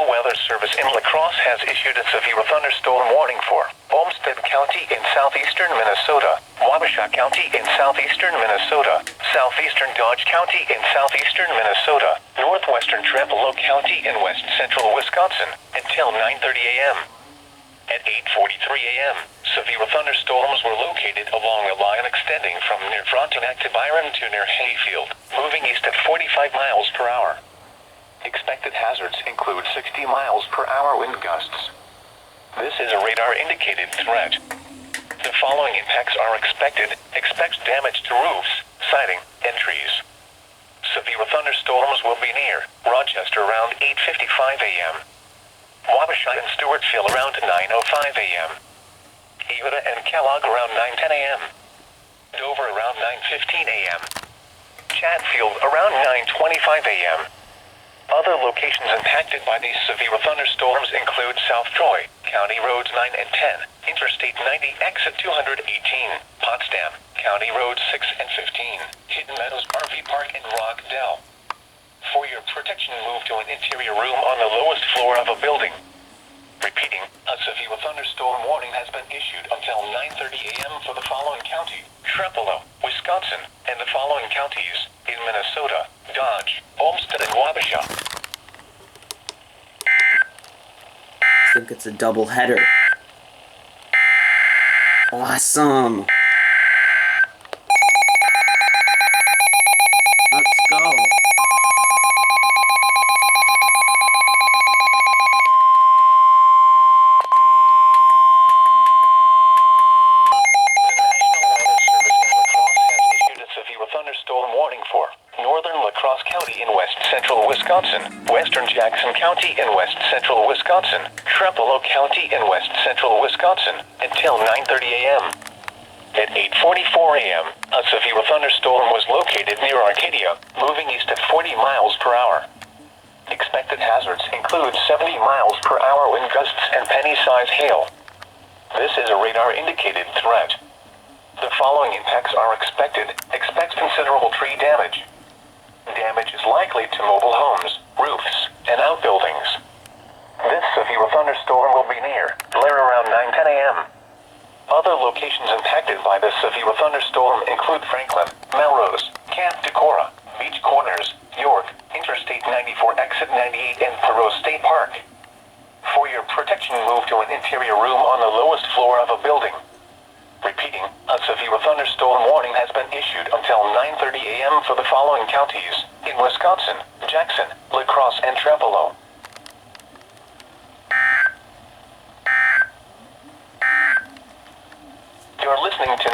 National Weather Service in La Crosse has issued a severe thunderstorm warning for Olmsted County in southeastern Minnesota, Wabasha County in southeastern Minnesota, southeastern Dodge County in southeastern Minnesota, northwestern Trempealeau County in west central Wisconsin, until 9:30 a.m. At 8:43 a.m., severe thunderstorms were located along a line extending from near Frontenac to Byron to near Hayfield, moving east at 45 miles per hour. Expected hazards include 60 miles per hour wind gusts. This is a radar-indicated threat. The following impacts are expected. Expect damage to roofs, siding, and trees. Severe thunderstorms will be near Rochester around 8:55 a.m. Wabasha and Stewartsville around 9:05 a.m. Evita and Kellogg around 9:10 a.m. Dover around 9:15 a.m. Chatfield around 9:25 a.m. Other locations impacted by these severe thunderstorms include South Troy, County Roads 9 and 10, Interstate 90 exit 218, Potsdam, County Roads 6 and 15, Hidden Meadows RV Park and Rock Dell. For your protection, move to an interior room on the lowest floor of a building. Repeating, a severe thunderstorm warning has been issued until 9:30 a.m. for the following county, Trempealeau, Wisconsin, and the following counties, in Minnesota, Dodge, Olmsted, and Wabasha. I think it's a double header. Awesome! Let's go! Thunderstorm warning for northern La Crosse County in west central Wisconsin, western Jackson County in west central Wisconsin, Trempealeau County in west central Wisconsin, until 9:30 a.m. At 8:44 a.m., a severe thunderstorm was located near Arcadia, moving east at 40 miles per hour. Expected hazards include 70 miles per hour wind gusts and penny-size hail. This is a radar-indicated threat. The following impacts are expected. Expect considerable tree damage. Damage is likely to mobile homes, roofs, and outbuildings. This severe thunderstorm will be near Blair around 9:10 a.m. Other locations impacted by this severe thunderstorm include Franklin, Melrose, Camp Decorah, Beach Corners, York, Interstate 94 exit 98, and Perot State Park. For your protection, move to an interior room on the lowest floor of a building. Repeating, a severe thunderstorm warning has been issued until 9:30 a.m. for the following counties, in Wisconsin, Jackson, La Crosse, and Trempealeau. You're listening to